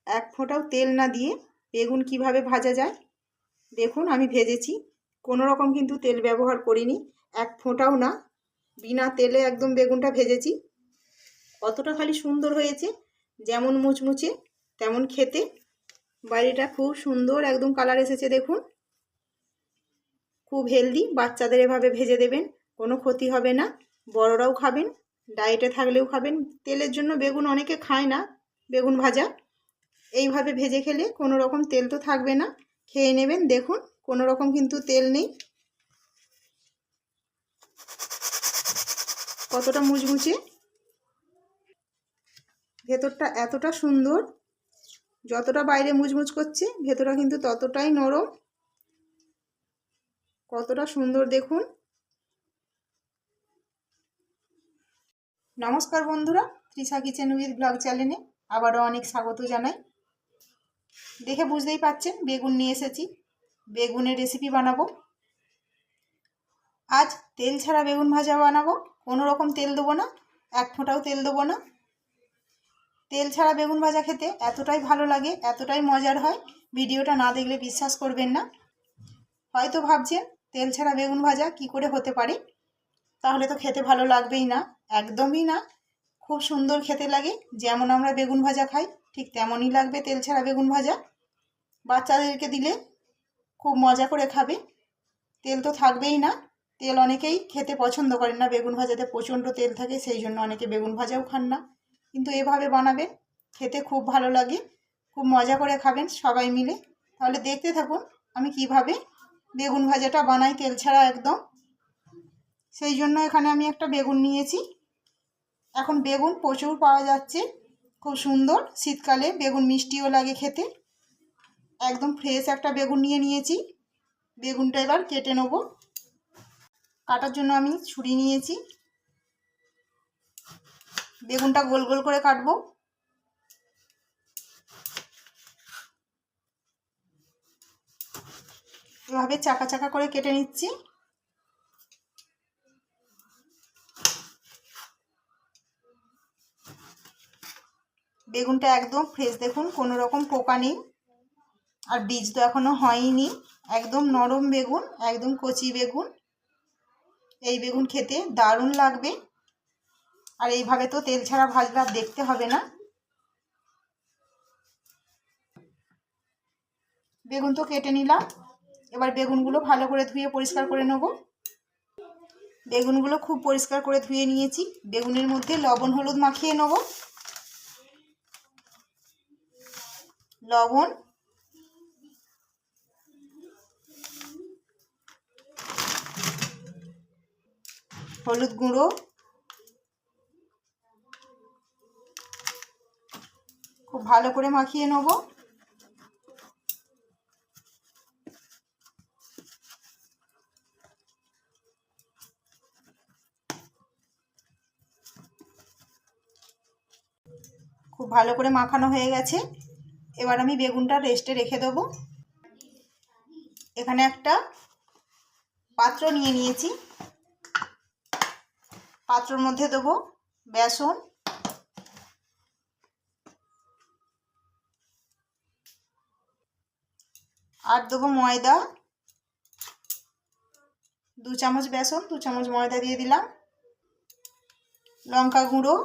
এক ফোঁটাও তেল না দিয়ে বেগুন কিভাবে ভাজা যায় দেখুন। আমি ভেজেছি, কোনো রকম কিন্তু তেল ব্যবহার করিনি, এক ফোঁটাও না, বিনা তেলে একদম বেগুনটা ভেজেছি। কতটা খালি সুন্দর হয়েছে, যেমন মুচমুচে তেমন খেতে। বাইরেটা খুব সুন্দর একদম কালার এসেছে দেখুন। খুব হেলদি, বাচ্চাদের এভাবে ভেজে দেবেন, কোনো ক্ষতি হবে না, বড়রাও খাবেন, ডায়েটে থাকলেও খাবেন। তেলের জন্য বেগুন অনেকে খায় না, বেগুন ভাজা এইভাবে ভেজে খেলে কোনো রকম তেল তো থাকবে না, খেয়ে নেবেন। দেখুন কোনো রকম কিন্তু তেল নেই, কতটা মুচমুচে, ভেতরটা এতটা সুন্দর, যতটা বাইরে মুচমুচ করছে ভেতরটা কিন্তু ততটাই নরম। কতটা সুন্দর দেখুন। নমস্কার বন্ধুরা, তৃষা কিচেন উইথ ব্লগ চ্যানেলে আবারও অনেক স্বাগত জানাই। দেখে বুঝতেই পাচ্ছেন বেগুন নিয়ে এসেছি, বেগুনের রেসিপি বানাবো। আজ তেল ছাড়া বেগুন ভাজা বানাবো, কোনো রকম তেল দেবো না, এক ফোঁটাও তেল দেবো না। তেল ছাড়া বেগুন ভাজা খেতে এতটাই ভালো লাগে, এতটাই মজার হয়, ভিডিওটা না দেখলে বিশ্বাস করবেন না। হয়তো ভাবছেন তেল ছাড়া বেগুন ভাজা কি করে হতে পারে, তাহলে তো খেতে ভালো লাগবেই না। একদমই না, খুব সুন্দর খেতে লাগে। যেমন আমরা বেগুন ভাজা খাই ঠিক তেমনই লাগবে তেল ছাড়া বেগুন ভাজা। বাচ্চাদেরকে দিলে খুব মজা করে খাবে। তেল তো থাকবেই না, তেল অনেকেই খেতে পছন্দ করেন না, বেগুন ভাজাতে প্রচণ্ড তেল থাকে, সেই জন্য অনেকে বেগুন ভাজাও খান না। কিন্তু এভাবে বানাবেন, খেতে খুব ভালো লাগে, খুব মজা করে খাবেন সবাই মিলে। তাহলে দেখতে থাকুন আমি কিভাবে বেগুন ভাজাটা বানাই তেল ছাড়া একদম। সেই জন্য এখানে আমি একটা বেগুন নিয়েছি। এখন বেগুন প্রচুর পাওয়া যাচ্ছে, খুব সুন্দর, শীতকালে বেগুন মিষ্টিও লাগে খেতে। একদম ফ্রেশ একটা বেগুন নিয়েছি। বেগুনটা এবার কেটে নেব। কাটার জন্য আমি ছুরি নিয়েছি, বেগুনটা গোল গোল করে কাটবো। এভাবে চাকা চাকা করে কেটে নিচ্ছি। বেগুনটা একদম ফ্রেশ দেখুন, কোনো রকম পোকা নেই, আর বীজ তো এখনো হয়নি, একদম নরম বেগুন, একদম কচি বেগুন। এই বেগুন খেতে দারুণ লাগবে। আর এইভাবে তো তেল ছাড়া ভাজলে আর দেখতে হবে না। বেগুন তো কেটে নিলাম, এবার বেগুনগুলো ভালো করে ধুয়ে পরিষ্কার করে নেব। বেগুনগুলো খুব পরিষ্কার করে ধুয়ে নিয়েছি। বেগুনের মধ্যে লবণ হলুদ মাখিয়ে নেব। লবণ, হলুদ গুঁড়ো, খুব ভালো করে মাখিয়ে নেব। খুব ভালো করে মাখানো হয়ে গেছে, এবার আমি বেগুনটা রেস্টে রেখে দেবো। এখানে একটা পাত্র নিয়ে নিয়েছি, পাত্রের মধ্যে দেবো বেসন, আর দেবো ময়দা, 2 চামচ বেসন 2 চামচ ময়দা দিয়ে দিলাম। লঙ্কা গুঁড়ো,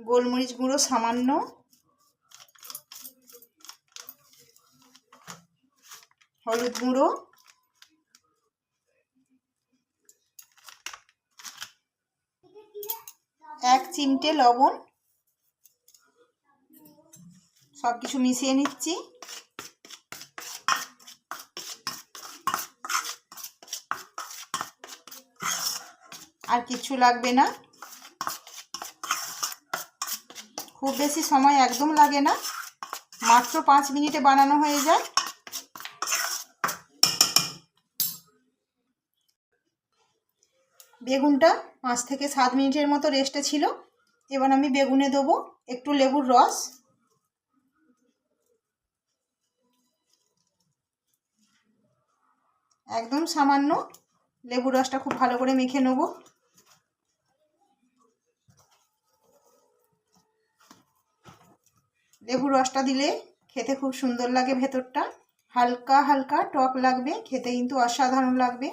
গোলমরিচ গুঁড়ো সামান্য, হলুদ গুঁড়ো, এক চিমটে লবণ, সব কিছু মিশিয়ে নিচ্ছি। আর কিছু লাগবে না, খুব বেশি সময় একদম লাগে না, মাত্র 5 মিনিটে বানানো হয়ে যায়। বেগুনটা 5 থেকে 7 মিনিটের মতো রেস্টে ছিল। এবার আমি বেগুনে দেবো একটু লেবুর রস, একদম সামান্য লেবুর রসটা খুব ভালো করে মেখে নেব। লেবুর রসটা দিলে খেতে খুব সুন্দর লাগে, ভেতরটা হালকা হালকা টক লাগবে, খেতে কিন্তু অসাধারণ লাগবে।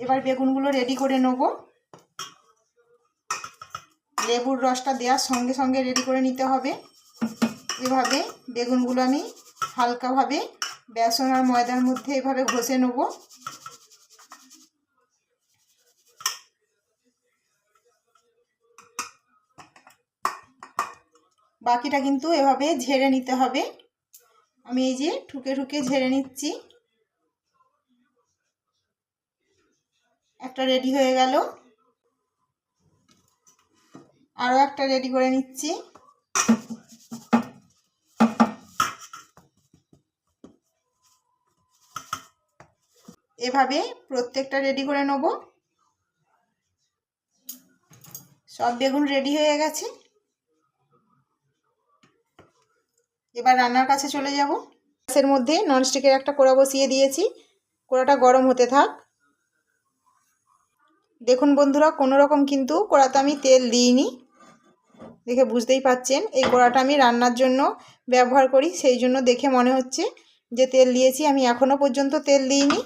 এবার বেগুনগুলো রেডি করে নেব। লেবুর রসটা দেওয়ার সঙ্গে সঙ্গে রেডি করে নিতে হবে। এভাবে বেগুনগুলো আমি হালকাভাবে বেসন আর ময়দার মধ্যে এভাবে ঘষে নেব। বাকিটা কিন্তু এভাবে ঝেড়ে নিতে হবে। আমি এই যে ঠুকে ঠুকে ঝেড়ে নিচ্ছি। একটা রেডি হয়ে গেল, আরও একটা রেডি করে নিচ্ছি। এভাবে প্রত্যেকটা রেডি করে নেব। সব বেগুন রেডি হয়ে গেছে। এবার রান্নার কাছে চলে যাব। গ্যাসের মধ্যে ননস্টিকের একটা কড়া বসিয়ে দিয়েছি, কড়াটা গরম হতে থাক। দেখুন বন্ধুরা, কোনো রকম কিন্তু কড়াতে আমি তেল দিইনি, দেখে বুঝতেই পাচ্ছেন। এই কড়াটা আমি রান্নার জন্য ব্যবহার করি, সেই জন্য দেখে মনে হচ্ছে যে তেল দিয়েছি। আমি এখনও পর্যন্ত তেল দিইনি।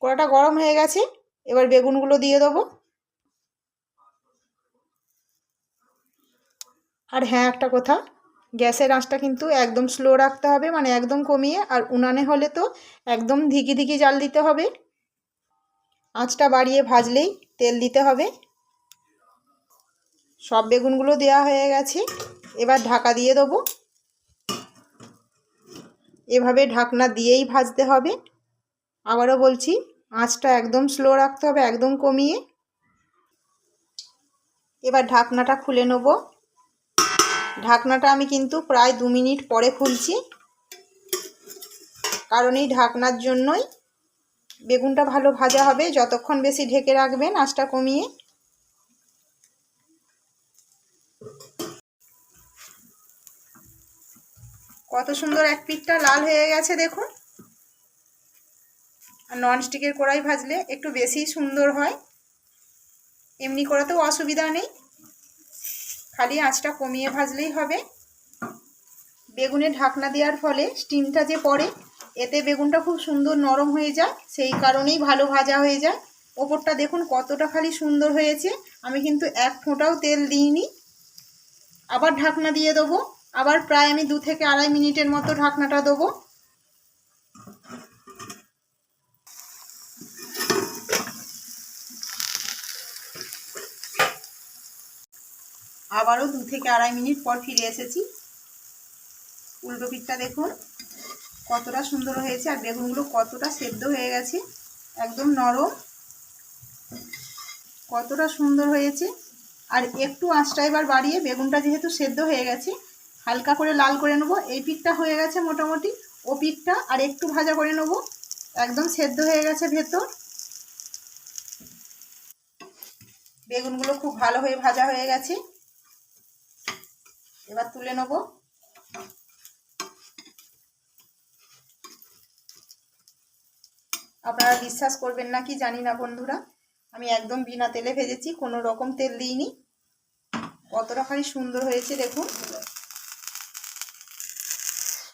কড়াটা গরম হয়ে গেছে, এবার বেগুনগুলো দিয়ে দেবো। আর হ্যাঁ, একটা কথা, গ্যাসের আঁচটা কিন্তু একদম স্লো রাখতে হবে, মানে একদম কমিয়ে। আর উনানে হলে তো একদম ধিকি ধিকি জাল দিতে হবে। আঁচটা বাড়িয়ে ভাজলেই তেল দিতে হবে। সব বেগুনগুলো দেওয়া হয়ে গেছে, এবার ঢাকা দিয়ে দেবো। এভাবে ঢাকনা দিয়েই ভাজতে হবে। আবারও বলছি, আঁচটা একদম স্লো রাখতে হবে, একদম কমিয়ে। এবার ঢাকনাটা খুলে নেব। ঢাকনাটা আমি কিন্তু প্রায় 2 মিনিট পরে খুলছি, কারণ এই ঢাকনার জন্যই বেগুনটা ভালো ভাজা হবে। যতক্ষণ বেশি ঢেকে রাখবেন আঁচটা কমিয়ে। কত সুন্দর এক পিঠটা লাল হয়ে গেছে দেখুন। আর ননস্টিকের কড়াই ভাজলে একটু বেশি সুন্দর হয়, এমনি করাতেও অসুবিধা নেই, খালি আঁচটা কমিয়ে ভাজলেই হবে। বেগুনে ঢাকনা দেওয়ার ফলে স্টিমটা যে পড়ে, এতে বেগুনটা খুব সুন্দর নরম হয়ে যায়, সেই কারণেই ভালো ভাজা হয়ে যায়। ওপরটা দেখুন কতটা খালি সুন্দর হয়েছে। আমি কিন্তু এক ফোঁটাও তেল দিইনি। আবার ঢাকনা দিয়ে দেবো। আবার প্রায় আমি 2 থেকে আড়াই মিনিটের মতো ঢাকনাটা দেবো। আবারও 2 থেকে আড়াই মিনিট পর ফিরে এসেছি। উল্টো পিঠটা দেখুন কতটা সুন্দর হয়েছে, আর বেগুনগুলো কতটা সেদ্ধ হয়ে গেছে, একদম নরম, কতটা সুন্দর হয়েছে। আর একটু আঁচটা এবার বাড়িয়ে, বেগুনটা যেহেতু সেদ্ধ হয়ে গেছে, হালকা করে লাল করে নেবো। এই পিঠটা হয়ে গেছে মোটামুটি, ও পিঠটা আর একটু ভাজা করে নেবো। একদম সেদ্ধ হয়ে গেছে ভেতর। বেগুনগুলো খুব ভালো হয়ে ভাজা হয়ে গেছে, এবার তুলে নেব। আপনারা বিশ্বাস করবেন না কি জানি না বন্ধুরা, আমি একদম বিনা তেলে ভেজেছি, কোনো রকম তেল দিইনি। কতটা খালি সুন্দর হয়েছে দেখুন।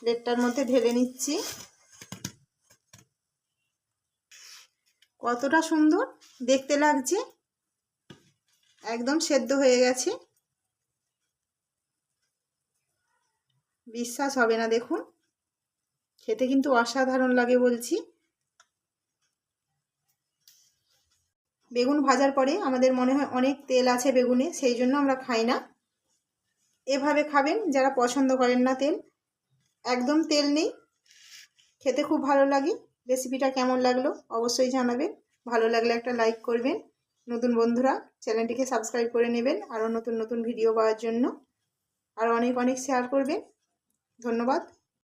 প্লেটটার মধ্যে ঢেলে নিচ্ছি। কতটা সুন্দর দেখতে লাগছে, একদম সেদ্ধ হয়ে গেছে, বিশ্বাস হবে না দেখুন। খেতে কিন্তু অসাধারণ লাগে বলছি। বেগুন ভাজার পরে আমাদের মনে হয় অনেক তেল আছে বেগুনে, সেই জন্য আমরা খাই না। এভাবে খাবেন যারা পছন্দ করেন না তেল, একদম তেল নেই, খেতে খুব ভালো লাগে। রেসিপিটা কেমন লাগলো অবশ্যই জানাবেন। ভালো লাগলে একটা লাইক করবেন। নতুন বন্ধুরা চ্যানেলটিকে সাবস্ক্রাইব করে নেবেন আরও নতুন নতুন ভিডিও পাওয়ার জন্য। আর অনেক অনেক শেয়ার করবেন। ধন্যবাদ।